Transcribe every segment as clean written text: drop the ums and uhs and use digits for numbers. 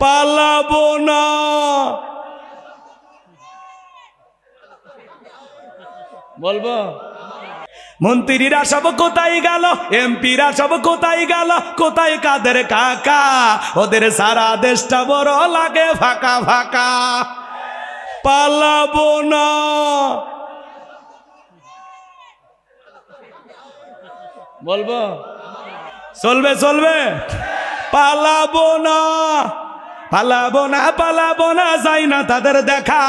পালাবো না। বলবো মন্ত্রীরা সব কোথায় গেল, এমপিরা সব কোথায় গেল, কোথায় কাদের কাকা, ওদের সারা দেশটা বড় লাগে ফাঁকা ফাঁকা। পালাবো না। বলবো চলবে চলবে। পালাবো না, পালাবো না, পালাবো না, যাই না তাদের দেখা,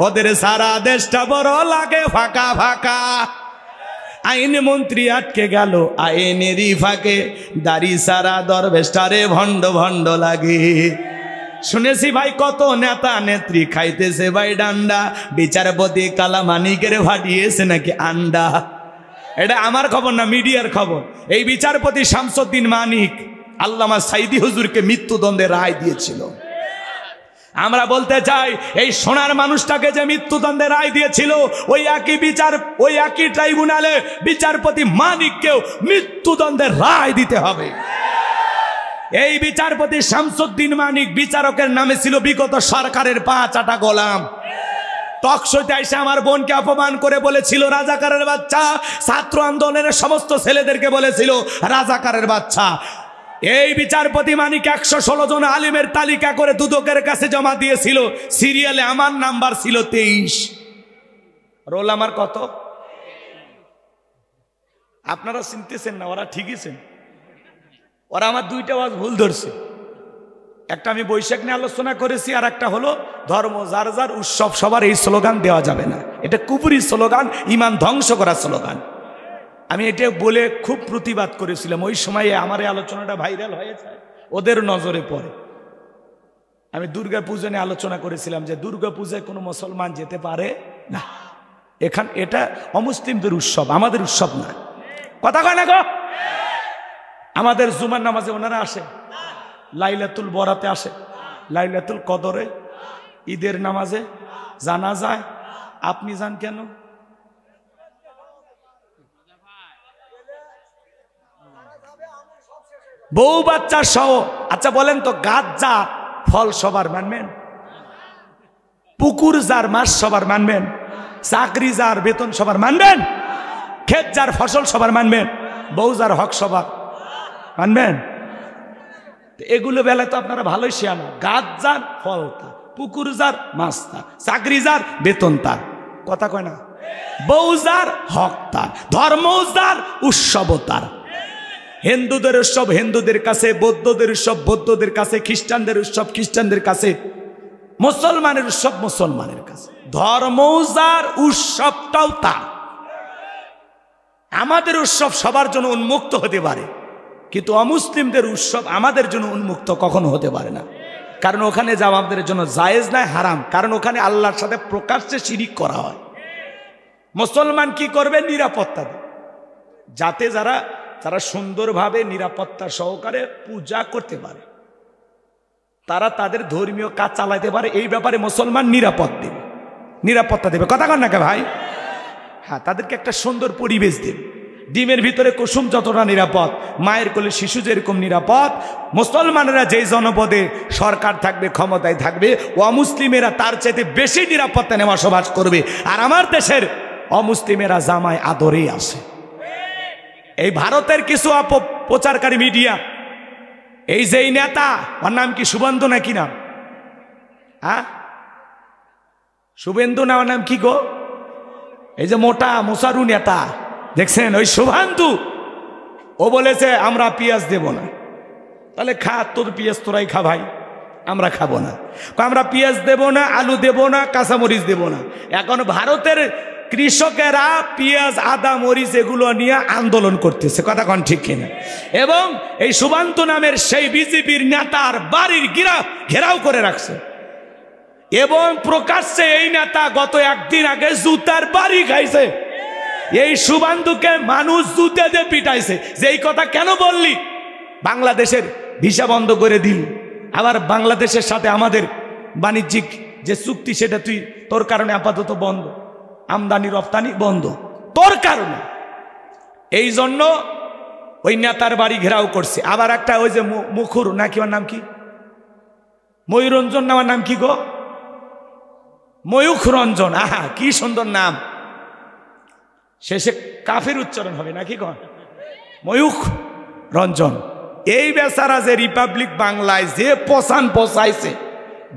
ওদের সারা দেশটা বড় লাগে ফাঁকা ফাঁকা। আইন মন্ত্রী আটকে গেল আইনেরই ফাঁকে, দাড়ি সারা দরবেশটারে ভণ্ড ভণ্ড লাগে। শুনেছি ভাই কত নেতা নেত্রী খাইতেছে ভাই ডান্ডা, বিচারপতি কালামানিকের ফাটিয়েছে নাকি আন্ডা। এটা আমার খবর না, মিডিয়ার খবর। এই বিচারপতি শামসুদ্দিন মানিক আল্লামা সাইদি হুজুরকে মৃত্যুদণ্ডের রায় দিয়েছিল। আমরা বলতে চাই এই সোনার মানুষটাকে যে মৃত্যুদণ্ডের রায় দিয়েছিল, ওই একই ট্রাইব্যুনালে বিচারপতি মানিককেও মৃত্যুদণ্ডের রায় দিতে হবে। এই বিচারপতি শামসুদ্দিন মানিক বিচারকের নামে ছিল বিগত সরকারের 5 আটা গোলাম। টকশোতে এসে আমার বোনকে অপমান করে বলেছিল রাজাকারের বাচ্চা, ছাত্র আন্দোলনের সমস্ত ছেলেদেরকে বলেছিল রাজাকারের বাচ্চা। এই বিচারপতি মানিক 116 জন আলিমের তালিকা করে দুদকের কাছে জমা দিয়েছিল। সিরিয়ালে আমার নাম্বার ছিল 23, রোল আমার কত? আপনারা চিনতেছেন না, ওরা ঠিকই ছেন। ওরা আমার 2টা ওয়াজ ভুল ধরছে। একটা আমি বৈশাখ নিয়ে আলোচনা করেছি, আর একটা হলো ধর্ম যার যার উৎসব সবার, এই স্লোগান দেওয়া যাবে না। এটা কুফরি স্লোগান, ইমান ধ্বংস করা স্লোগান। আমি এটা বলে খুব প্রতিবাদ করেছিলাম। ওই সময়ে আমার এই আলোচনাটা ভাইরাল হয়েছে, ওদের নজরে পড়ে। আমি দুর্গা পূজা নিয়ে আলোচনা করেছিলাম যে দুর্গা পূজায় কোনো মুসলমান যেতে পারে না। এটা অমুসলিমদের উৎসব, আমাদের উৎসব না। কথা কয় না গো? আমাদের জুমার নামাজে ওনারা আসে, লাইলাতুল বরাতে আসে, লাইলাতুল কদরে, ঈদের নামাজে, জানাজায়। আপনি যান কেন? বউ বাচ্চা সহ। আচ্ছা বলেন তো, গাছ যার ফল সবার মানবেন? পুকুর যার মাছ সবার মানবেন? চাকরি যার বেতন সবার মানবেন? ক্ষেত যার ফসল সবার মানবেন? বউ যার হক সবার মানবেন? এগুলো বেলায় তো আপনারা ভালোই শিয়ানো। গাছ যার ফল তার, পুকুর যার মাছ তার, চাকরি যার বেতন তার। কথা কয় না? বউ যার হক তার, ধর্ম যার উৎসব তার। হিন্দুদের উৎসব হিন্দুদের কাছে, বৌদ্ধদের উৎসব বৌদ্ধদের কাছে, খ্রিস্টানদের উৎসব খ্রিস্টানদের কাছে, মুসলমানের উৎসব মুসলমানের কাছে। ধর্ম যার উৎসবটাও তার। আমাদের উৎসব সবার জন্য উন্মুক্ত হতে পারে, কিন্তু অমুসলিমদের উৎসব আমাদের জন্য উন্মুক্ত কখনো হতে পারে না। কারণ ওখানে যাওয়া আমাদের জন্য জায়েজ নয়, হারাম। কারণ ওখানে আল্লাহর সাথে প্রকাশ্যে শিরিক করা হয়। মুসলমান কি করবে? নিরাপত্তা দেবে, যাতে যারা সুন্দরভাবে নিরাপত্তা সহকারে পূজা করতে পারে, তারা তাদের ধর্মীয় কাজ চালাতে পারে। এই ব্যাপারে মুসলমান নিরাপত্তা দেবে। কথা কন না কে ভাই? হ্যাঁ, তাদেরকে একটা সুন্দর পরিবেশ দেবে। ডিমের ভিতরে কুসুম যতটা নিরাপদ, মায়ের কোলে শিশু যেরকম নিরাপদ, মুসলমানেরা যেই জনপদে সরকার থাকবে, ক্ষমতায় থাকবে, অমুসলিমেরা তার চাইতে বেশি নিরাপত্তা নিয়ে বসবাস করবে। আর আমার দেশের অমুসলিমেরা জামায় আদরেই আসে। এই ভারতের কিছু প্রচারকারী মিডিয়া, এই যেই নেতা, ওর নাম কি শুভেন্দু নাকি নাম? হ্যাঁ, শুভেন্দু না, ওর নাম কি গো? এই যে মোটা মুসারু নেতা দেখছেন, ওই শুভেন্দু, ও বলেছে আমরা পেঁয়াজ দেব না। তাহলে খা, তোর পেঁয়াজ তোরাই খা ভাই, আমরা খাবো না। আমরা পেঁয়াজ দেব না, আলু দেব না, কাঁচামরিচ দেব না। এখন ভারতের কৃষকেরা পেঁয়াজ, আদা, মরিচ এগুলো নিয়ে আন্দোলন করতেছে। কথা কন ঠিক কিনা? এবং এই শুভেন্দু নামের সেই বিজেপির নেতার বাড়ির ঘেরাও করে রাখছে। এবং প্রকাশ্যে এই নেতা গত একদিন আগে জুতার বাড়ি খাইছে। এই শুভেন্দুকে মানুষ জুতে দিয়ে পিটাইছে। যে এই কথা কেন বললি? বাংলাদেশের ভিসা বন্ধ করে দিল, আবার বাংলাদেশের সাথে আমাদের বাণিজ্যিক যে চুক্তি সেটা তুই তোর কারণে আপাতত বন্ধ, আমদানি রপ্তানি বন্ধ তোর কারণে। এই জন্য ওই নেতার বাড়ি ঘেরাও করছে। আবার একটা ওই যে মুখুর নাকি, ওর নাম কি, ময়ূরঞ্জন আমার নাম কি গো? ময়ূখ রঞ্জন। আহা কি সুন্দর নাম, শেষে কাফের উচ্চারণ হবে নাকি গো? ময়ূখ রঞ্জন। এই বেচারা যে রিপাবলিক বাংলায় যে পচাইছে,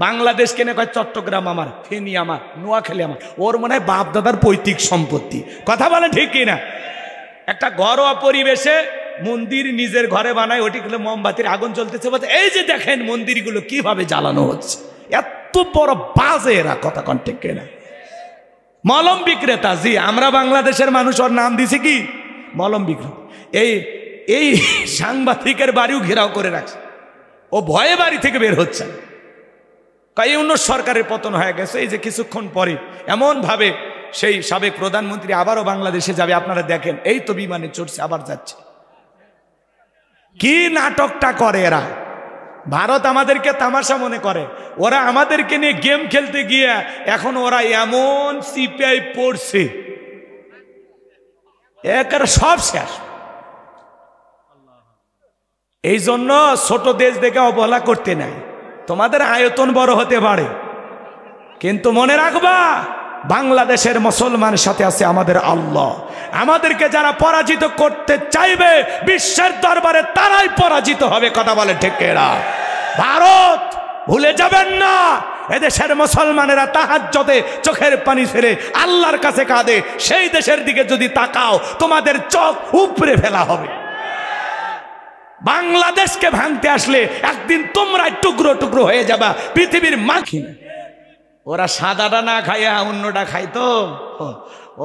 বাংলাদেশ কেনে কয় চট্টগ্রাম আমার, ফেনী আমার, নোয়াখালী আমার, ওর মনে হয় বাপ দাদার পৈতৃক সম্পত্তি। কথা বলে ঠিক কিনা? একটা ঘরোয়া পরিবেশে মন্দির নিজের ঘরে বানায়, ওটিগুলো মোমবাতির আগুন চলতেছে, বলতে এই যে দেখেন মন্দিরগুলো কিভাবে জ্বালানো হচ্ছে। এত বড় বাজে এরা, কথা কন ঠিক কিনা? মলম বিক্রেতা। জি, আমরা বাংলাদেশের মানুষ ওর নাম দিছি কি মলম বিক্রেতা। এই সাংবাদিকের বাড়িও ঘেরাও করে রাখছে, ও ভয়ে বাড়ি থেকে বের হচ্ছে। এই অন্য সরকারের পতন হয়ে গেছে, এই যে কিছুক্ষণ পরে এমন ভাবে সেই সাবেক প্রধানমন্ত্রী আবারও বাংলাদেশে যাবে, আপনারা দেখেন এই তো বিমানে চড়ছে আবার যাচ্ছে। কি নাটকটা করে এরা। ভারত আমাদেরকে তামাশা মনে করে, ওরা আমাদেরকে নিয়ে গেম খেলতে গিয়ে এখন ওরা এমন সিপিআই পড়ছে, একের সব শেষ। এই জন্য ছোট দেশ দেখে অবহেলা করতে নাই। তোমাদের আয়তন বড় হতে পারে, কিন্তু মনে রাখবা বাংলাদেশের মুসলমানের সাথে আছে আমাদের আল্লাহ। আমাদেরকে যারা পরাজিত করতে চাইবে বিশ্বের দরবারে তারাই পরাজিত হবে। কথা বলে ঠিক এরা। ভারত ভুলে যাবেন না, এদেশের মুসলমানেরা তাহাজ্জুদে চোখের পানি ফেলে আল্লাহর কাছে কাঁদে, সেই দেশের দিকে যদি তাকাও তোমাদের চোখ উপড়ে ফেলা হবে। বাংলাদেশকে ভাঙতে আসলে একদিন তোমরা টুকরো টুকরো হয়ে যাবা পৃথিবীর মাখি। ওরা সাদাটা না খাইয়া অন্যটা খাইতো,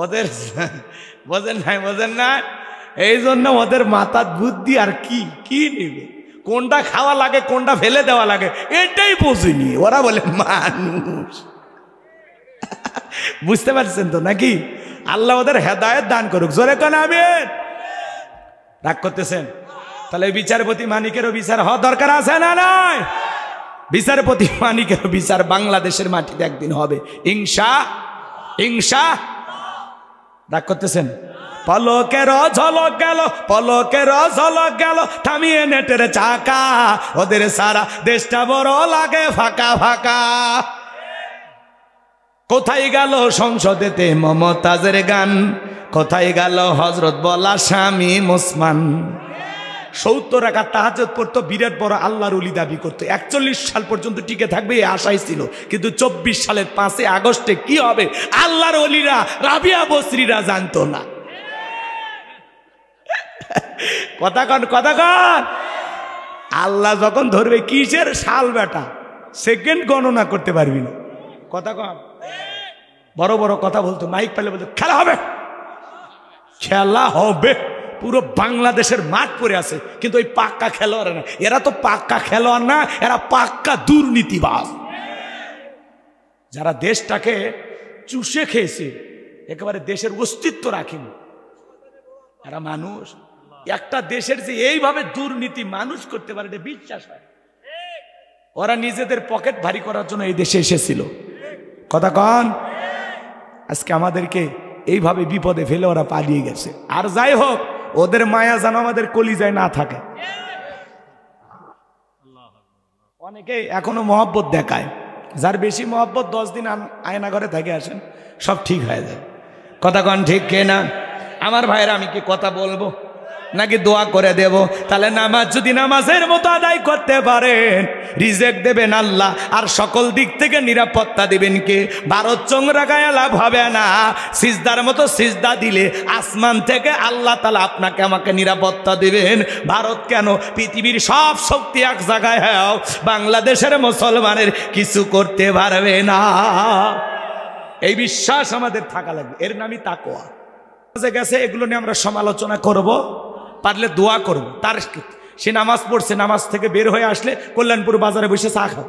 ওদের বোঝেন না, এই জন্য ওদের মাথার বুদ্ধি আর কি নেবে, কোনটা খাওয়া লাগে কোনটা ফেলে দেওয়া লাগে এটাই বোঝেনি। ওরা বলে মানুষ। বুঝতে পারছেন তো নাকি? আল্লাহ ওদের হেদায়েত দান করুক। জোরে কান আমিন। রাগ করতেছেন? তাহলে বিচারপতি মানিকেরও বিচার হওয়া দরকার আছে না নাই? বিচারপতি মানিকেরও বিচার বাংলাদেশের মাটিতে একদিন হবে ইনশা। রাগ করতেছেন? পলকের ঝলক গেল, পলকের ঝলক গেল, থামিয়ে নেটের চাকা, ওদের সারা দেশটা বড় লাগে ফাঁকা ফাঁকা। কোথায় গেল সংসদেতে মমতাজের গান, কোথায় গেল হযরত বলা স্বামী মুসমান। 70 রাকাত তাহাজ্জুদ পড়তো, বিরাট বড় আল্লাহর ওলি দাবি করতো, 41 সাল পর্যন্ত টিকে থাকবে এই আশাই ছিল। কিন্তু 24 সালের 5 আগস্টে কি হবে আল্লাহর ওলিরা রাবিয়া বসরিরা জানতো না। কথা কন। আল্লাহ যখন ধরবে কিসের সাল বেটা, সেকেন্ড গণনা করতে পারবি না। কথা কন। বড় বড় কথা বলতো, মাইক পেলে বলতো খেলা হবে, পুরো বাংলাদেশের মাঠ পড়ে আছে, কিন্তু ওই পাক্কা খেলোয়াড় না। এরা তো পাক্কা খেলোয়াড় না, এরা পাক্কা দুর্নীতিবাজ, যারা দেশটাকে চুষে খেয়েছে, একেবারে দেশের অস্তিত্ব রাখেনি। এরা মানুষ, একটা দেশের যে এইভাবে দুর্নীতি মানুষ করতে পারে এটা বিশ্বাস হয়। ওরা নিজেদের পকেট ভারী করার জন্য এই দেশে এসেছিল। কথা কন। আজকে আমাদেরকে এইভাবে বিপদে ফেলে ওরা পালিয়ে গেছে। আর যাই হোক, ওদের মায়া যেন আমাদের কলিজায় না থাকে। অনেকে এখনো মহব্বত দেখায়, যার বেশি মহব্বত 10 দিন আয়না ঘরে থেকে আসেন, সব ঠিক হয়ে যায়। কথা কন ঠিক কে না? আমার ভাইরা, আমি কি কথা বলবো নাকি দোয়া করে দেব? তাহলে নামাজ যদি নামাজের মতো আদায় করতে পারেন, রিজেক্ট দেবেন আল্লাহ, আর সকল দিক থেকে নিরাপত্তা দিবেন কে? ভারত চোংরা গায়ে লাভ হবে না। সিজদার মতো সিজদা দিলে আসমান থেকে আল্লাহ তাআলা আপনাকে আমাকে নিরাপত্তা দিবেন। ভারত কেন, পৃথিবীর সব শক্তি এক জায়গায় হও, বাংলাদেশের মুসলমানের কিছু করতে পারবে না। এই বিশ্বাস আমাদের থাকা লাগবে। এর নামই তাকওয়া। গেছে এগুলো নিয়ে আমরা সমালোচনা করব, পারলে দোয়া করব। তার সে নামাজ পড়ছে, নামাজ থেকে বের হয়ে আসলে কল্যাণপুর বাজারে বসে চা খাও।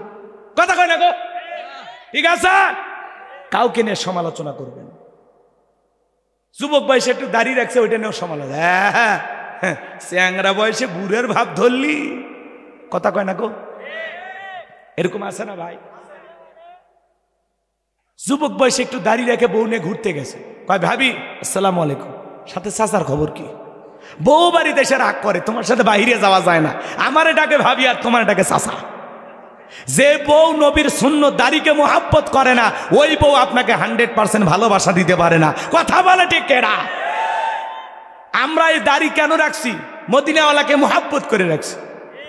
কথা কয় না গো? ঠিক আছে, কাউকে নিয়ে সমালোচনা করবেন। যুবক বয়সে একটু দাঁড়িয়ে রাখছে, ওইটা নিয়েও সমালোচনা। হ্যাঁ, চ্যাংরা বয়সে বুড়ের ভাব ধরলি। কথা কয় না গো? এরকম আছে না ভাই? যুবক বয়সে একটু দাঁড়িয়ে রেখে বউ নিয়ে ঘুরতে গেছে, কয় ভাবি আসসালামু আলাইকুম, সাথে চাচার খবর কি? বউ বাড়িতে এসে রাগ করে, তোমার সাথে বাইরে যাওয়া যায় না, আমারে ডাকে ভাবি আর তোমার ডাকে চাচা। যে বউ নবীর সুন্নত দাড়িকে মোহাব্বত করে না, ওই বউ আপনাকে 100% ভালোবাসা দিতে পারে না। কথা বলে ঠিক কেনা? আমরা এই দাড়ি কেন রাখছি? মদিনাওয়ালাকে মোহাব্বত করে রাখছি।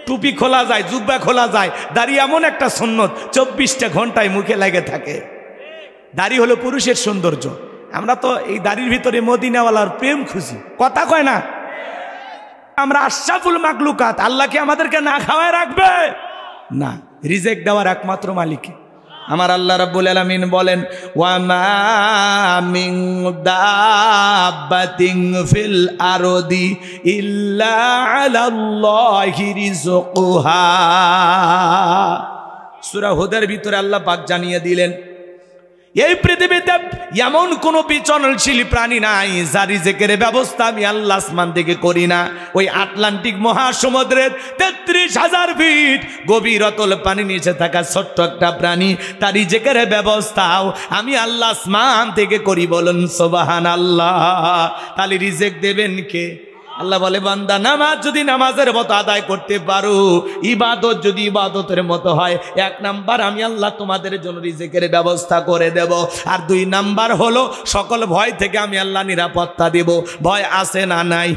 টুপি খোলা যায়, জুব্বা খোলা যায়, দাড়ি এমন একটা সুন্নত 24টা ঘন্টায় মুখে লেগে থাকে। দাড়ি হলো পুরুষের সৌন্দর্য। আমরা তো এই দাড়ির ভিতরে মদিনাওয়ালার প্রেম খুঁজি। কথা কয় না? আমরা আশরাফুল মাখলুকাত, আল্লাহকে আমাদেরকে না খাওয়ায় রাখবে না। রিজেক্ট দেওয়ার একমাত্র মালিক আমার আল্লাহ রাব্বুল আলামিন বলেন, ওয়া মা মিন দাব্বাতিন ফিল আরদি ইল্লা আলাল্লাহি রিজকুহা। সূরা হুদের ভিতরে আল্লাহ পাক জানিয়ে দিলেন, এই পৃথিবীতে এমন কোন বিচরণশীল প্রাণী নাই যার রিজেকের ব্যবস্থা আমি আল্লাহ আসমান থেকে করি না। ওই আটলান্টিক মহাসমুদ্রের 33,000 ফিট গভীর অতল পানি নিচে থাকা ছোট্ট একটা প্রাণী, তার রিজেকের ব্যবস্থাও আমি আল্লাহ আসমান থেকে করি। বলুন সুবহানাল্লাহ। তাহলে রিজেক দেবেন কে? আল্লাহ বলে, বান্দা নামাজ যদি নামাজের মতো আদায় করতে পারো, ইবাদত যদি ইবাদতের মতো হয়, 1 নাম্বার আমি আল্লাহ তোমাদের জন্য রিজিকের ব্যবস্থা করে দেব। আর 2 নাম্বার হলো সকল ভয় থেকে আমি আল্লাহ নিরাপত্তা দেব। ভয় আছে না নাই?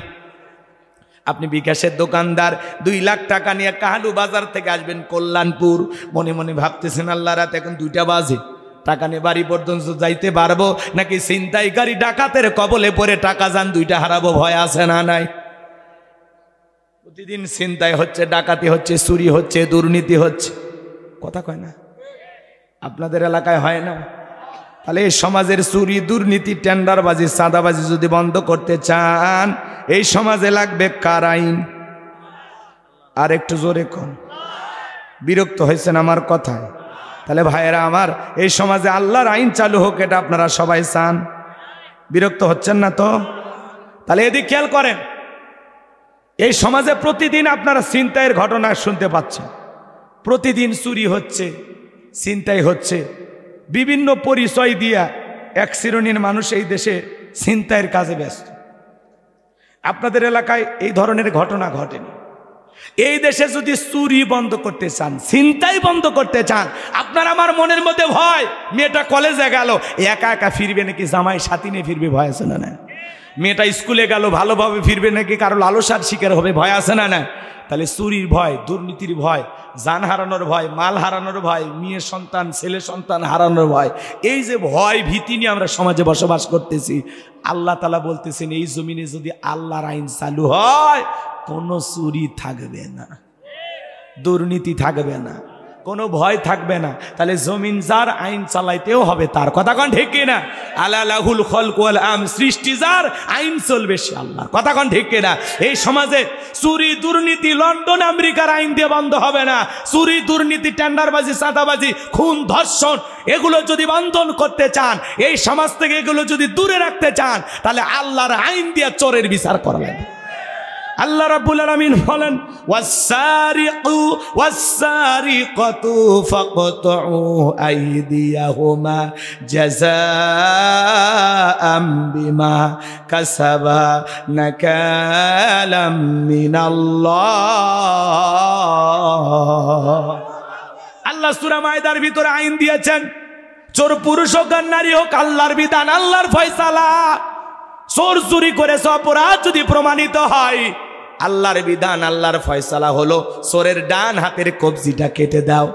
আপনি বিকাশের দোকানদার, 2 লাখ টাকা নিয়ে কাহালু বাজার থেকে আসবেন কল্যাণপুর, মনে মনে ভাবতেছেন আল্লাহ রাত এখন 2টা বাজে, টাকা নিয়ে বাড়ি পর্যন্ত যাইতে পারবো নাকি ছিনতাইকারী ডাকাতের কবলে পড়ে টাকা যান 2টা হারাবো? ভয় আছে না নাই? প্রতিদিন ছিনতাই হচ্ছে, ডাকাতি হচ্ছে, চুরি হচ্ছে, দুর্নীতি হচ্ছে। কথা কয় না? আপনাদের এলাকায় হয় না? তাহলে এই সমাজের চুরি, দুর্নীতি, টেন্ডারবাজি, চাঁদাবাজি যদি বন্ধ করতে চান, এই সমাজে লাগবে কার আইন? আর একটু জোরে কোন। বিরক্ত হয়েছেন আমার কথায়? তাহলে ভাইয়েরা আমার, এই সমাজে আল্লাহর আইন চালু হোক, এটা আপনারা সবাই চান? বিরক্ত হচ্ছেন না তো? তাহলে এদিক খেয়াল করেন, এই সমাজে প্রতিদিন আপনারা ছিনতাইয়ের ঘটনা শুনতে পাচ্ছেন। প্রতিদিন চুরি হচ্ছে, ছিনতাই হচ্ছে, বিভিন্ন পরিচয় দিয়া এক শ্রেণীর মানুষ এই দেশে ছিনতাইয়ের কাজে ব্যস্ত। আপনাদের এলাকায় এই ধরনের ঘটনা ঘটেনি। এই দেশে যদি চুরি বন্ধ করতে চান, ছিনতাই বন্ধ করতে চান, আপনার আমার মনের মধ্যে ভয়, মেয়েটা কলেজে গেল একা একা ফিরবে নাকি জামাই সাথী নিয়ে ফিরবে? ভয় আছে না না? মেয়েটা স্কুলে গেল ভালোভাবে ফিরবে নাকি কারো লালসার শিকার হবে? ভয় আছে না না? তাহলে চুরির ভয়, দুর্নীতির ভয়, জান হারানোর ভয়, মাল হারানোর ভয়, মেয়ে সন্তান ছেলে সন্তান হারানোর ভয়, এই যে ভয় ভীতি নিয়ে আমরা সমাজে বসবাস করতেছি, আল্লাহ তাআলা বলতেছেন এই জমিনে যদি আল্লাহর আইন চালু হয়, কোনো চুরি থাকবে না, দুর্নীতি থাকবে না, কোনো ভয় থাকবে না। তাহলে জমিন যার, আইন চালাইতেও হবে তার। কথা কোন ঠিক কিনা? আলা লাহুল খলক ওয়াল আম, সৃষ্টি যার, আইন চলবে সে আল্লাহর। কথা কোন ঠিক কিনা? এই সমাজে চুরি দুর্নীতি লন্ডন আমেরিকার আইন দিয়ে বন্ধ হবে না। চুরি দুর্নীতি টেন্ডারবাজি চাঁদাবাজি খুন ধর্ষণ এগুলো যদি বন্ধন করতে চান, এই সমাজ থেকে এগুলো যদি দূরে রাখতে চান, তাহলে আল্লাহর আইন দিয়ে চোরের বিচার করা লাগবে। আল্লাহ রাব্বুল আলামিন বলেন, ওয়াস-সারিকু ওয়াস-সারিকাতু ফাকতুউ আইদিয়াহুমা জাযাআম বিমা কাসাবা নাকালাম মিনাল্লাহ। আল্লাহ সূরা মায়দার ভিতরে আইন দিয়েছেন, চোর পুরুষ হোক আর নারী হোক, আল্লাহর বিধান, আল্লাহর ফয়সালা। চোর চুরি করেছে, অপরাধ যদি প্রমাণিত হয়, আল্লাহর বিধান, আল্লাহর ফয়সালা হলো চোরের ডান হাতের কবজিটা কেটে দাও।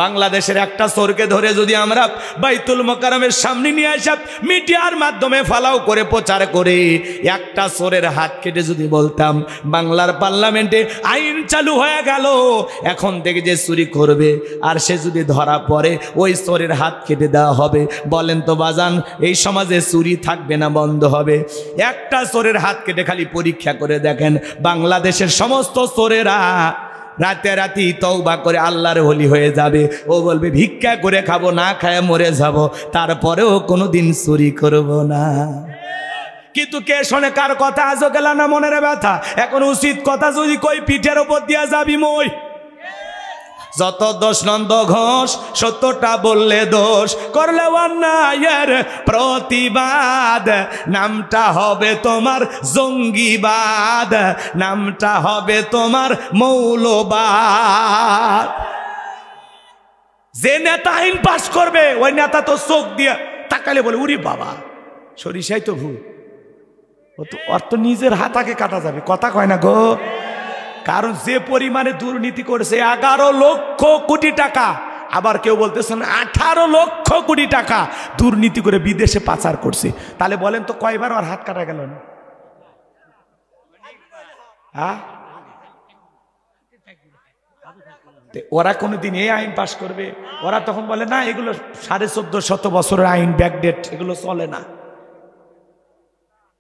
বাংলাদেশের একটা চোরকে ধরে যদি আমরা বাইতুল মোকাররমের সামনে নিয়ে আসা মিডিয়ার মাধ্যমে ফালাও করে প্রচার করে একটা চোরের হাত কেটে যদি বলতাম, বাংলার পার্লামেন্টে আইন চালু হয়ে গেল, এখন থেকে যে চুরি করবে আর সে যদি ধরা পড়ে ওই চোরের হাত কেটে দেওয়া হবে, বলেন তো বাজান, এই সমাজে চুরি থাকবে না বন্ধ হবে? একটা চোরের হাত কেটে খালি পরীক্ষা করে দেখেন, বাংলাদেশের সমস্ত চোরেরা রাতারাতি তওবা করে আল্লাহর ওলি হয়ে যাবে। ও বলবে ভিক্ষা করে খাবো, না খায় মরে যাব, তারপরেও কোনোদিন চুরি করব না। কিন্তু কে শোনে কার কথা? আজও গেল না মনের ব্যথা। এখন উচিত কথা যদি কই, পিঠের ওপর দিয়া যাবি মই। যত দোষ নন্দ ঘোষ, সত্যটা বললে দোষ, করলে অন্যায়ের প্রতিবাদ, নামটা হবে তোমার জঙ্গিবাদ, নামটা হবে তোমার মৌলবাদ। যে নেতা আইন পাস করবে ওই নেতা তো চোখ দিয়ে তাকালে বলে উরি বাবা সরিষাই তো ভুল, ওর তো নিজের হাতাকে কাটা যাবে, কথা কয় না গো। কারণ যে পরিমাণে দুর্নীতি করেছে 11 লক্ষ কোটি টাকা, আবার কেউ বলতেছেন 18 লক্ষ কোটি টাকা দুর্নীতি করে বিদেশে পাচার করছে, তাহলে বলেন তো কয়বার ওর হাত কাটা গেল না? হ্যাঁ, ওরা কোনোদিন এই আইন পাশ করবে? ওরা তখন বলে না এগুলো 1450 বছরের আইন, ব্যাকডেট, এগুলো চলে না।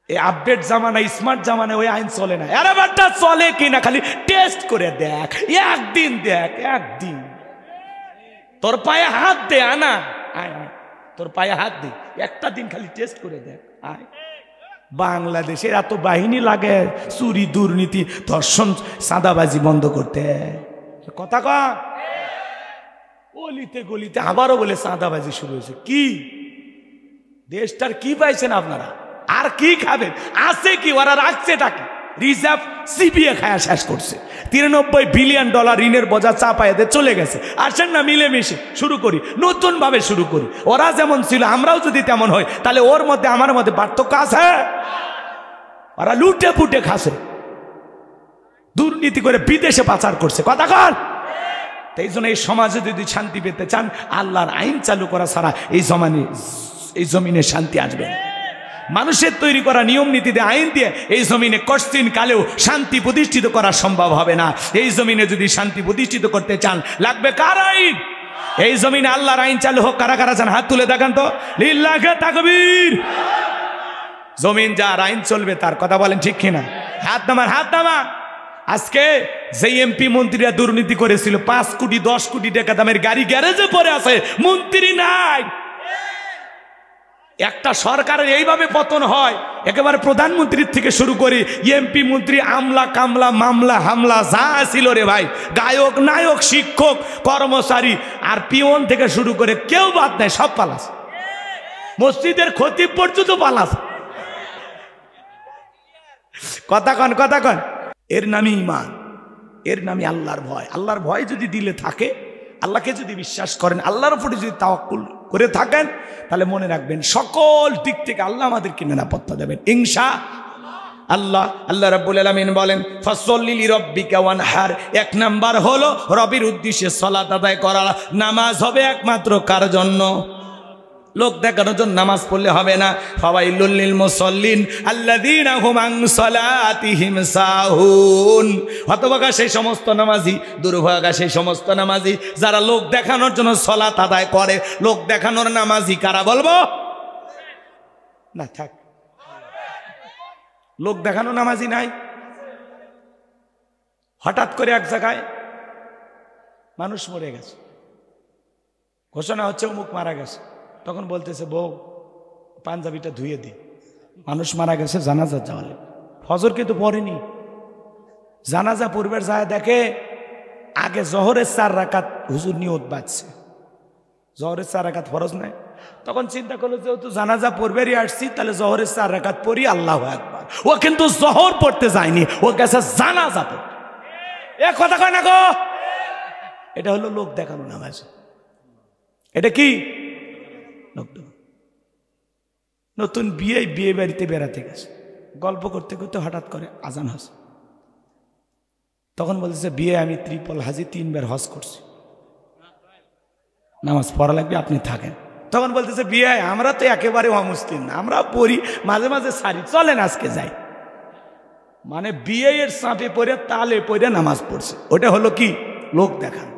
এই আপডেট জামানা, স্মার্ট জামানা ওই আইন চলে না। আরে বাটা চলে কিনা খালি টেস্ট করে দেখ, একদিন দেখ, একদিন তোর পায়ে হাত দে, আনা আয় আয় তোর পায়ে হাত দে, একটা দিন খালি টেস্ট করে দেখ আয়। বাংলাদেশের এত বাহিনী লাগে চুরি, দুর্নীতি, ধর্ষণ, চাঁদাবাজি বন্ধ করতে, কথা কয় অলিতে গলিতে আবারও বলে চাঁদাবাজি শুরু হয়েছে। কি দেশটার কি পাইছেন আপনারা? আর কি খাবেন? আছে কি? ওরা রাখছে টাকা রিজার্ভ সিবিএ খায়া শেষ করছে। 93 বিলিয়ন ডলার ঋণের বোঝা চাপায় এদের চলে গেছে। আসেন না মিলেমিশে শুরু করি, নতুন ভাবে শুরু করি। ওরা যেমন ছিল আমরাও যদি তেমন হয় তাহলে ওর মধ্যে আমার মধ্যে পার্থক্য আছে? ওরা লুটে পুটে খাসে, দুর্নীতি করে বিদেশে পাচার করছে, কথা কর। এই জন্য এই সমাজে যদি শান্তি পেতে চান আল্লাহর আইন চালু করা ছাড়া এই জমিনে শান্তি আসবে না। মানুষের তৈরি করা নিয়ম নীতি দিয়ে, আইন দিয়ে এই জমিনে কষ্টিন কালেও শান্তি প্রতিষ্ঠিত করা সম্ভব হবে না। এই জমিনে যদি শান্তি প্রতিষ্ঠিত করতে চান লাগবে কার আইন? এই জমিনে আল্লাহর আইন চালু হোক। কারা কারা চান হাত তুলে দেখান তো, লিল্লাহে তাকবীর। জমিন যার আইন চলবে তার, কথা বলেন ঠিক কিনা? হাত নামান, হাত নামান। আজকে যে এমপি মন্ত্রীরা দুর্নীতি করেছিল 5 কোটি 10 কোটি টাকা দামের গাড়ি গ্যারেজে পড়ে আছে, মন্ত্রী নাই। একটা সরকারের এইভাবে পতন হয়, একেবারে প্রধানমন্ত্রীর থেকে শুরু করে এমপি মন্ত্রী, আমলা কামলা, মামলা হামলা যা ছিল রে ভাই, গায়ক নায়ক শিক্ষক কর্মচারী আর পিয়ন থেকে শুরু করে কেউ বাদ নাই, সব পালাস। মসজিদের খতিব পর্যন্ত পালাস। কথা কন, কথা কন। এর নামই ঈমান, এর নামই আল্লাহর ভয়। আল্লাহর ভয় যদি দিলে থাকে, আল্লাহকে যদি বিশ্বাস করেন, আল্লাহর উপরে যদি তাওয়াক্কুল করে থাকেন, তাহলে মনে রাখবেন সকল দিক থেকে আল্লাহ আমাদেরকে নিরাপত্তা দেবেন ইনশাআল্লাহ। আল্লাহ রাব্বুল আলামিন বলেন ফাসল্লি লিরাব্বিকা ওয়ানহার। 1 নাম্বার হলো রবের উদ্দেশ্যে সালাত আদায় করা। নামাজ হবে একমাত্র কার জন্য? লোক দেখানোর জন্য নামাজ পড়লে হবে না। ফাওয়াইলুল লিল মুসাল্লিন আল্লাযীনা হুম আন সালাতিহিম সাহুন। হতভাগা সেই সমস্ত নামাজি, দুর্ভাগা সেই সমস্ত নামাজি যারা লোক দেখানোর জন্য সালাত আদায় করে। লোক দেখানোর নামাজি কারা বলবো না? থাক, লোক দেখানো নামাজি নাই। হঠাৎ করে এক জায়গায় মানুষ মরে গেছে, ঘোষণা হচ্ছে অমুক মারা গেছে। তখন বলতেছে বউ পাঞ্জাবিটা ধুয়ে দি, মানুষ মারা গেছে, জানাজা যাওয়ালে। ফজর কিন্তু পড়েনি, জানাজা পূর্বের যায় দেখে আগে জহরের 4 রাকাত হুজুর নিয়ত বাজছে, জহরের 4 রাকাত ফরজ নাই। তখন চিন্তা করলো যেহেতু জানাজা পূর্বেরই আসছি, তাহলে জহরের 4 রাকাত পড়ি, আল্লাহু আকবার। ও কিন্তু জহর পড়তে যায়নি, ও গেছে জানাজা পড়তে। এ কথা কয় না গো, এটা হলো লোক দেখানো নামাজ। এটা কি? নতুন বিয়ে বাড়িতে বেড়াতে গেছে, গল্প করতে করতে হঠাৎ করে আজান হচ্ছে। তখন বলতেছে বিয়ে আমি ত্রিপল হাজি 3 বার হজ করছি, নামাজ পড়া লাগবে, আপনি থাকেন। তখন বলতেছে বিয়ে আমরা তো একেবারে অমুসলিম না, আমরা পড়ি মাঝে মাঝে সারি, চলেন আজকে যাই। মানে বিয়ে এর চাপে পড়ে তালে পড়ে নামাজ পড়ছে। ওটা হলো কি? লোক দেখান।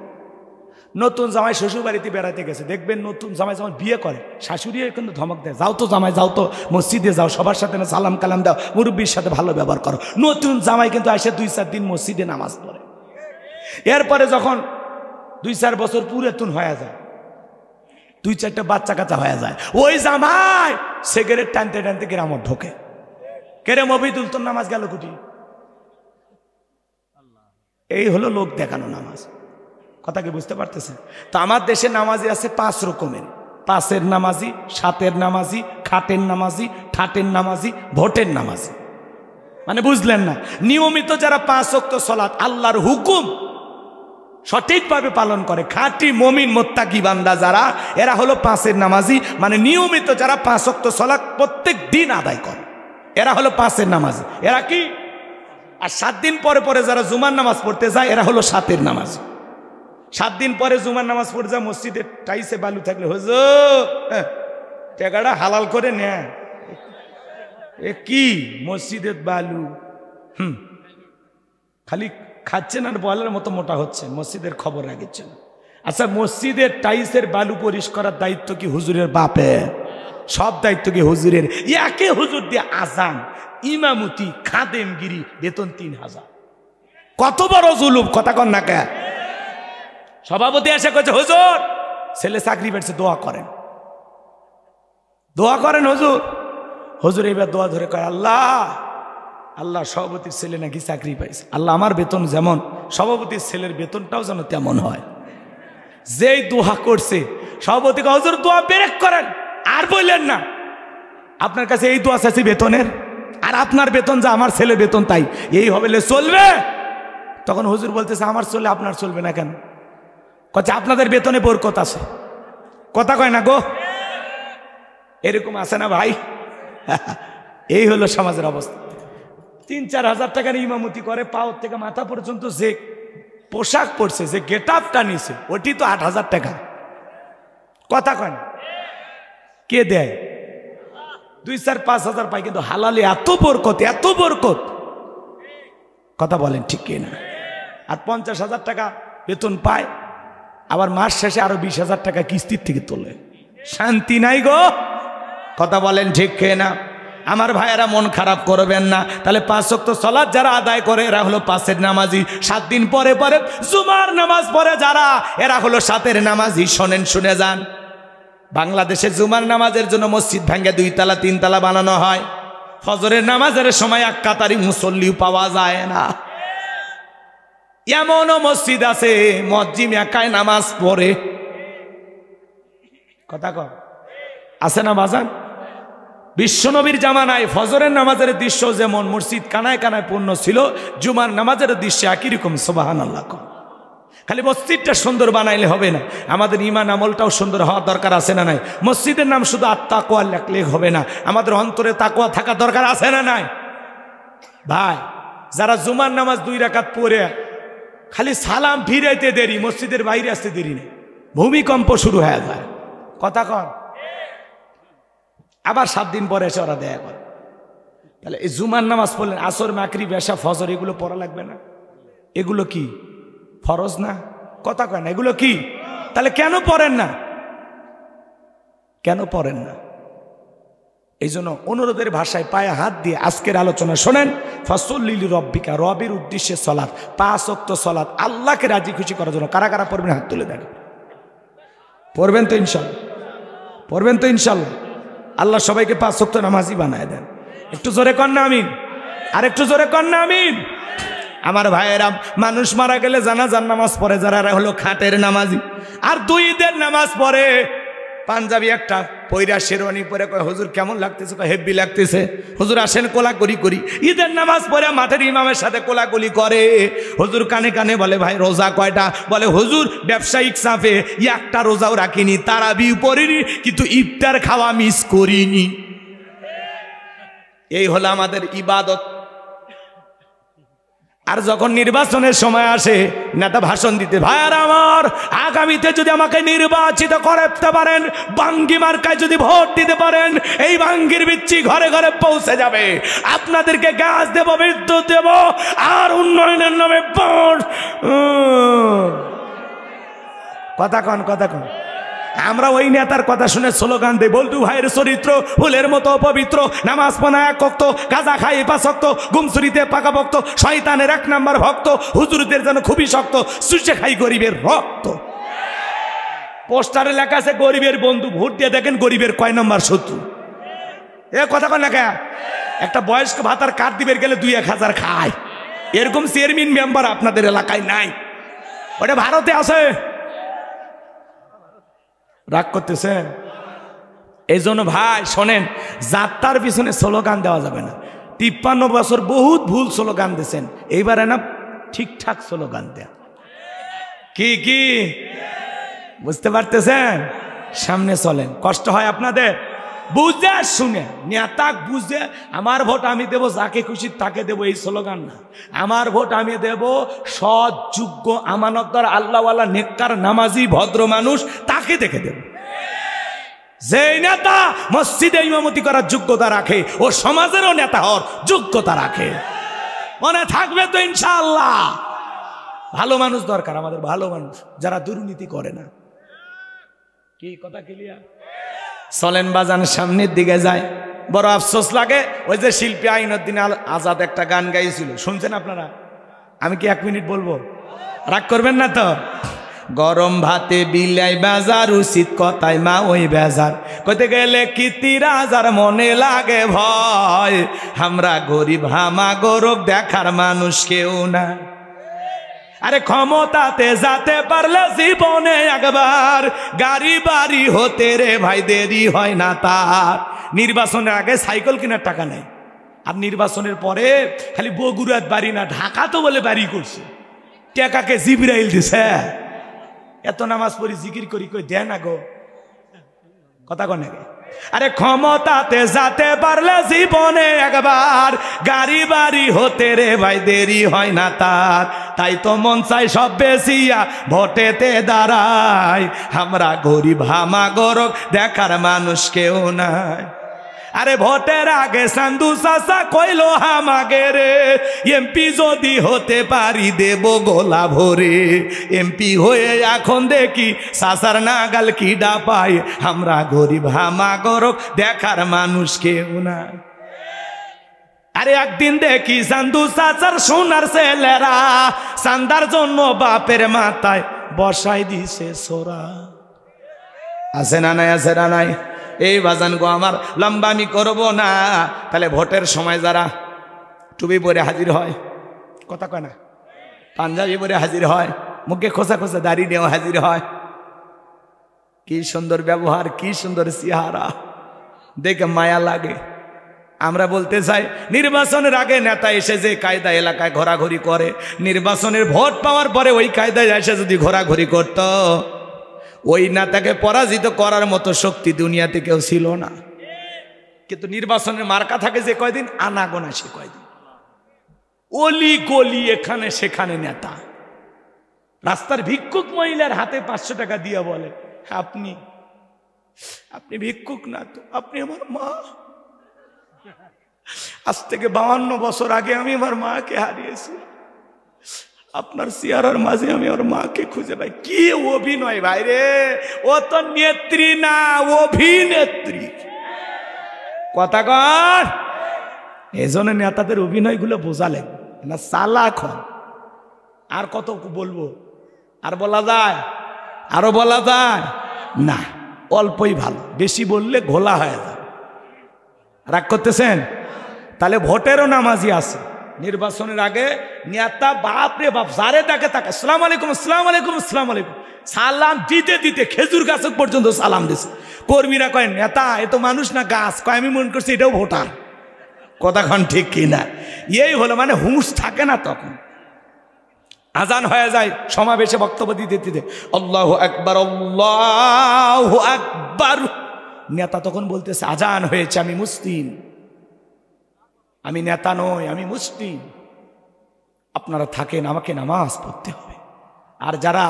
নতুন জামাই শ্বশুর বাড়িতে বেড়াতে গেছে, দেখবেন নতুন জামাই যখন বিয়ে করে শাশুড়ি কিন্তু ধমক দেয়, যাও তো জামাই, যাও তো মসজিদে যাও, সবার সাথে সালাম কালাম দাও, মুরব্বীর সাথে ভালো ব্যবহার করো। নতুন জামাই কিন্তু এসে 2-4 দিন মসজিদে নামাজ পড়ে। এরপরে যখন 2-4 বছর পুরাতন হয়ে যায়, 2-4টা বাচ্চা কাচ্চা হয়ে যায়, ওই জামাই সিগারেট টানতে টানতে গ্রামে ঢোকে। কেরে মফিদুল তোর নামাজ গেল কুটি? এই হলো লোক দেখানো নামাজ। কথা কি বুঝতে পারতেছেন? তো আমার দেশে নামাজি আছে 5 রকমের। 5-এর নামাজি, 7-এর নামাজি, খাটের নামাজি, ঠাটের নামাজি, ভোটের নামাজি। মানে বুঝলেন না? নিয়মিত যারা 5 ওয়াক্ত সালাত, আল্লাহর হুকুম সঠিকভাবে পালন করে, খাঁটি মুমিন মুত্তাকি বান্দা যারা, এরা হলো পাঁচের নামাজি, মানে নিয়মিত যারা 5 ওয়াক্ত সালাত প্রত্যেক দিন আদায় করে, এরা হলো পাঁচের নামাজি। এরা কি? আর 7 দিন পরে পরে যারা জুমার নামাজ পড়তে যায়, এরা হলো 7-এর নামাজি। 7 দিন পরে জুমার নামাজ পড়ে যায়, মসজিদে টাইসে বালু থাকলে হুজুর টাকাটা হালাল করে নেয়, এ কি মসজিদের বালু, খালি খাচ্ছেন আর বলার মতো মোটা হচ্ছে, মসজিদের খবর রাখছেন। আচ্ছা, মসজিদের টাইসের বালু পরিষ্কার করার দায়িত্ব কি হুজুরের বাপের? সব দায়িত্ব কি হুজুরের? একে হুজুর দিয়ে আজান, ইমামতি, খাদেমগিরি, বেতন 3000। কত বড় জুলুম, কথা কন না কে? সভাপতি এসে কইছে হুজুর ছেলে চাকরি পেয়েছে, দোয়া করেন, দোয়া করেন হুজুর। হুজুর এবার দোয়া ধরে কয়, আল্লাহ আল্লাহ সভাপতির ছেলে নাকি চাকরি পাইছে, আল্লাহ আমার বেতন যেমন সভাপতির ছেলের বেতনটাও যেন তেমন হয়। যেই দোয়া করছে সভাপতি হুজুর দোয়া ব্রেক করেন, আর বললেন না, আপনার কাছে এই দোয়া চাইছি বেতনের, আর আপনার বেতন যা আমার ছেলের বেতন তাই, এই হবে চলবে? তখন হুজুর বলতেছে আমার চলে আপনার চলবে না কেন? কচ্ছে আপনাদের বেতনে বরকত আছে। কথা কয় না গো? এরকম আছে না ভাই? এই হলো সমাজের অবস্থা। 3-4 হাজার টাকার ইমামতি করে, পাওয়ার থেকে মাথা পর্যন্ত যে পোশাক পরছে, যে গেট আপটা নিছে, ওটি তো 8,000 টাকা। কথা কয় না? কে দেয়? 2-4-5 হাজার পায়, কিন্তু হালালে এত বরকত, এত বরকত। কথা বলেন ঠিক কিনা? আর 50,000 টাকা বেতন পায়, আবার মাস শেষে আরো 20,000 টাকা কিস্তির থেকে তোলে। শান্তি নাই গো। কথা বলেন ঠিক কিনা? আমার ভাইয়েরা মন খারাপ করবেন না। তাহলে 5 ওয়াক্ত সালাত যারা আদায় করে, এরা হলো 5-এর নামাজি। 7 দিন পরে পরে জুমার নামাজ পড়ে যারা, এরা হলো 7-এর নামাজি। শোনেন, শুনে যান, বাংলাদেশে জুমার নামাজের জন্য মসজিদ ভেঙে 2 তলা 3 তলা বানানো হয়। ফজরের নামাজের সময় এক কাতারি মুসল্লিও পাওয়া যায় না। এমনও মসজিদ আছে মসজিদ একাই নামাজ পড়ে। কথা কর, আছে না বাজান? বিশ্বনবীর জামানায় ফজরের নামাজের দৃশ্য যেমন মসজিদ কানায় কানায় পূর্ণ ছিল, জুমার নামাজের দৃশ্য একই রকম। সুবহানাল্লাহ। খালি মসজিদটা সুন্দর বানাইলে হবে না, আমাদের ঈমান আমলটাও সুন্দর হওয়ার দরকার আছে না নাই? মসজিদের নাম শুধু আত-তাকওয়া লেখলে হবে না, আমাদের অন্তরে তাকওয়া থাকা দরকার আছে না নাই? ভাই, যারা জুমার নামাজ 2 রাকাত পড়ে খালি সালাম ফিরাইতে দেরি, মসজিদের বাইরে আসতে দেরি নেই, ভূমিকম্প শুরু হয়ে যায়। কথা কন। আবার 7 দিন পরে এসে ওরা দেয়া করে। তাহলে এই জুমার নামাজ পড়লেন, আসর, মাগরিব, এশা, ফজর, এগুলো পড়া লাগবে না? এগুলো কি ফরজ না? কথা কয় না? এগুলো কি? তাহলে কেন পড়েন না? কেন পড়েন না? এই জন্য অনুরোধের ভাষায় পায়ে হাত দিয়ে আজকের আলোচনা শোনেন। ফাসল্লি লিরাব্বিকা, রবের উদ্দেশ্যে সালাত, 5 ওয়াক্ত সালাত, আল্লাহকে রাজি খুশি করার জন্য। কারা কারা পড়বেন হাত তুলে দেন। পড়বেন তো ইনশাআল্লাহ? পড়বেন তো ইনশাআল্লাহ? আল্লাহ সবাইকে 5 ওয়াক্ত নামাজি বানায় দেন। একটু জোরে কর না আমিন। আর একটু জোরে কর না আমিন। আমার ভাইয়েরা, মানুষ মারা গেলে জানাজার নামাজ পড়ে যারা, হলো খাটের নামাজি। আর 2 ঈদের নামাজ পড়ে, পাঞ্জাবি একটা পয়রা শেরওয়ানি পরে কয় হুজুর কেমন লাগতেছে? কয় হেব্বি লাগতেছে। হুজুর আসেন কোলাকুলি করি। ঈদের নামাজ পড়ে মাঠের ইমামের সাথে কোলাকুলি করে। হুজুর কানে কানে বলে ভাই রোজা কয়টা? বলে হুজুর ব্যবসায়িক চাপে একটা রোজাও রাখিনি, তারাবিও পড়িনি, কিন্তু ইফতার খাওয়া মিস করিনি। এই হলো আমাদের ইবাদত। আর যখন নির্বাচনের সময় আসে, নেতা ভাষণ দিতে, ভাইয়ার আমার, আগামীতে যদি আমাকে নির্বাচিত করতে পারেন, বাঙ্গি মার্কায় যদি ভোট দিতে পারেন, এই বাঙ্গির বিচ্ছি ঘরে ঘরে পৌঁছে যাবে। আপনাদেরকে গ্যাস দেব, বিদ্যুৎ দেব, আর উন্নয়নের নামে ভোট। কথা কন, কথা কন। আমরা ওই নেতার কথা শুনে স্লোগান দেই, বল্টু ভাইয়ের চরিত্র ফুলের মতো পবিত্র, নামাজ পড়া 1 ওয়াক্ত, গাঁজা খাই 5 ওয়াক্ত, গুমসুরিতে পাকা ভক্ত, শয়তানের 1 নাম্বার ভক্ত, হুজুরদের যেন খুবই শক্ত, সুচে খাই গরিবের রক্ত। পোস্টারে লেখা আছে গরিবের বন্ধু, ভোট দিয়ে দেখেন গরিবের কয় নম্বর শত্রু। এ কথা কন লেখা। একটা বয়স্ক ভাতার কার্ড দিবের গেলে 2-1 হাজার খায়, এরকম চেয়ারম্যান মেম্বার আপনাদের এলাকায় নাই, ওটা ভারতে আছে। রাগ করতেছেন? এই জন্য ভাই শোনেন, যাত্রার পিছনে স্লোগান দেওয়া যাবে না। 53 বছর বহুত ভুল স্লোগান দিয়েছেন, এইবারে না ঠিকঠাক স্লোগান দেয়া। কি কি বুঝতে পারতেছেন? সামনে চলেন, কষ্ট হয় আপনাদের? বুঝে শুনে নেতা বুঝে, আমার ভোট আমি দেব যাকে খুশি তাকে দেব এই স্লোগান না। আমার ভোট আমি দেব সৎ, যোগ্য, আমানতদার, আল্লাহওয়ালা, নেককার, নামাজি, ভদ্র মানুষ, তাকে দেখে দেব। যেই নেতা মসজিদে ইমামতি করার যোগ্যতা রাখে, ও সমাজেরও নেতা হওয়ার যোগ্যতা রাখে। মনে থাকবে তো ইনশাআল্লাহ? ভালো মানুষ দরকার আমাদের, ভালো মানুষ যারা দুর্নীতি করে না। কি কথা ক্লিয়ার? চলেন বাজান সামনের দিকে যায়। বড় আফসোস লাগে, ওই যে শিল্পী আইনুদ্দিন আজাদ একটা গান গাইছিল, শুনছেন আপনারা? আমি কি 1 মিনিট বলবো? রাগ করবেন না তো? গরম ভাতে বিলাই বাজার, উচিত কথায় মা ওই বেজার, কইতে গেলে কি 30,000 মনে লাগে ভয়, আমরা গরিব হামা গরব দেখার মানুষ কেউ না। আরে ক্ষমতাতে যেতে পারলে জীবনে একবার, গাড়ি বাড়ি হতে রে ভাই দেরি হয় না তার। নির্বাচনের আগে সাইকেল কেনার টাকা নাই, আর নির্বাচনের পরে খালি বগুড়ার বাড়ি না, ঢাকা তো বলে বাড়ি করছে, টাকাকে জিবরাইল দিছে। এত নামাজ পড়ি জিকির করি, কই দেয় না গো, কথা কন নাকি? আরে ক্ষমতাতে যেতে পারলে জীবনে একবার, গাড়ি বাড়ি হতে রে ভাই দেরি হয় না তার। তাই তো মন চাই সব বেশিয়া ভোটেতে দাঁড়ায়, আমরা গরিব হামা গরক দেখার মানুষ কেউ নাই। আরে ভোটের আগে সান্দু চাচা কইলো হামাগে রে, এমপি যদি হতে পারি দেব গোলা ভরে। এমপি হয়ে এখন দেখি চাচার নাগাল কি ডাপাই, আমরা গরিব হামা গরক দেখার মানুষ কেউ না। আরে একদিন দেখি সান্দু চাচার সোনার ছেলেরা, চান্দার জন্য বাপের মাথায় বসাই দিছে সোরা। আছে না নাই? আছে না নাই? এই বাজান গো আমার, লম্বা আমি করবো না। তাহলে ভোটের সময় যারা টুপি পরে হাজির হয়, কথা কয় না, পাঞ্জাবি পরে হাজির হয়, মুখে খোসা খোসা দাড়ি নিয়েও হাজির হয়, কি সুন্দর ব্যবহার, কি সুন্দর চেহারা, দেখে মায়া লাগে। আমরা বলতে চাই, নির্বাচনের আগে নেতা এসে যে কায়দা এলাকায় ঘোরাঘুরি করে, নির্বাচনের ভোট পাওয়ার পরে ওই কায়দায় এসে যদি ঘোরাঘুরি করত, ওই নেতাকে পরাজিত করার মতো শক্তি দুনিয়াতে কেউ ছিল না। কিন্তু নির্বাচনের মার্কা থাকে যে কয়দিন, আনাগোনা সে কয়দিন, অলি গলি এখানে সেখানে নেতা। রাস্তার ভিক্ষুক মহিলার হাতে 500 টাকা দিয়ে বলে, আপনি আপনি ভিক্ষুক না তো, আপনি আমার মা। আজ থেকে 52 বছর আগে আমি আমার মাকে হারিয়েছি, আপনার চেহারার মাঝে আমি আমার মাকে খুঁজে পাই। কি অভিনয় ভাই রে, ও তো নেত্রী না, অভিনেত্রী, কথা কর। এজন্য নেতাদের অভিনয়গুলো বোঝা লাগবে না, চালাক হন। আর কত বলবো? আর বলা যায়? আরো বলা যায় না, অল্পই ভালো, বেশি বললে ঘোলা হয়ে যায়। রাগ করতেছেন? তাহলে ভোটেরও নামাজি আছে। নির্বাচনের আগে নেতা বাপ রে বাপ, যারে তাকে তাকে আসসালামু আলাইকুম, আসসালামু আলাইকুম, আসসালামু আলাইকুম, সালাম দিতে দিতে খেজুর গাছ পর্যন্ত সালাম দিছে। কর্মীরা কয়, নেতা এ তো মানুষ না গাছ। কয়, আমি মনে করছি এটাও ভোটার। কথাক্ষণ ঠিক কিনা? এই হলো মানে হুঁশ থাকে না তখন। আজান হয়ে যায়, সমাবেশে বক্তব্য দিতে দিতে আল্লাহু আকবার, আল্লাহু আকবার। নেতা তখন বলতেছে, আজান হয়েছে, আমি মুসলিম, আমি নেতা নই, আমি মুসলিম, আপনারা থাকেন, আমাকে নামাজ পড়তে হবে। আর যারা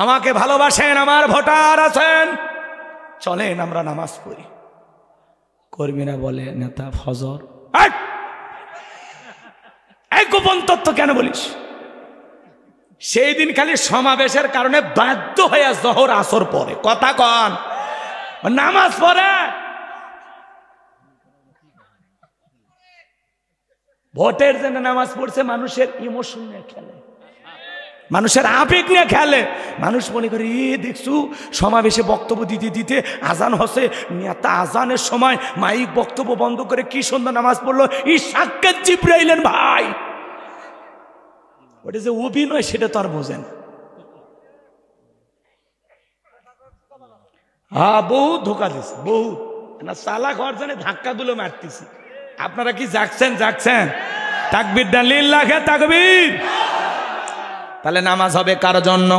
আমাকে ভালোবাসেন, আমার ভোটার আছেন, চলেন আমরা নামাজ পড়ি। কর্মীরা বলে, নেতা ফজর। এই গোপন তথ্য কেন বলিস? সেই দিন খালি সমাবেশের কারণে বাধ্য হয়ে জোহর আসর পরে, কথা কন, নামাজ পড়ে। ভোটের জন্য নামাজ পড়ছে, মানুষের ইমোশন নিয়ে খেলে, মানুষের আবেগ নিয়ে খেলে। মানুষ মনে করে, দেখছু সমাবেশে বক্তব্য দিতে দিতে আজান হচ্ছে, নেতা আজানের সময় মাইক বক্তব্য বন্ধ করে কি সুন্দর নামাজ পড়লো, ই সাক্ষাৎ জিবরাইলের ভাই। ওটা যে অভিনয় সেটা তো আর বোঝেন। হ্যাঁ, বহুত ধোকা দিছে, বহুত না, চালাক হওয়ার জন্য ধাক্কা গুলো মারতেছি। আপনারা কি জাগছেন? জাগছেন? তাকবীর দেন, লিল্লাহে তাকবীর। তাহলে নামাজ হবে কার জন্য?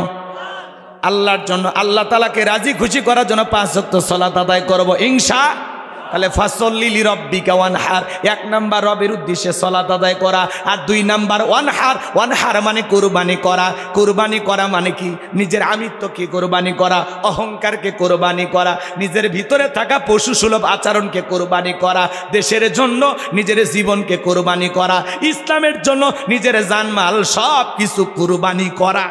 আল্লাহর জন্য, আল্লাহ তাআলাকে রাজি খুশি করার জন্য 5 ওয়াক্ত সালাত আদায় করব ইনশাআল্লাহ। তাহলে ফাসল্লি লিরাব্বিকা ওয়ানহার, 1 নাম্বার রবের উদ্দেশ্যে সালাত আদায় করা, আর 2 নাম্বার ওয়ানহার। ওয়ানহার মানে কুরবানি করা। কুরবানি করা মানে কি? নিজের আমিত্বকে কুরবানি করা, অহংকারকে কুরবানি করা, নিজের ভিতরে থাকা পশু সুলভ আচরণকে কুরবানি করা, দেশের জন্য নিজের জীবনকে কুরবানি করা, ইসলামের জন্য নিজের জানমাল সব কিছু কুরবানি করা।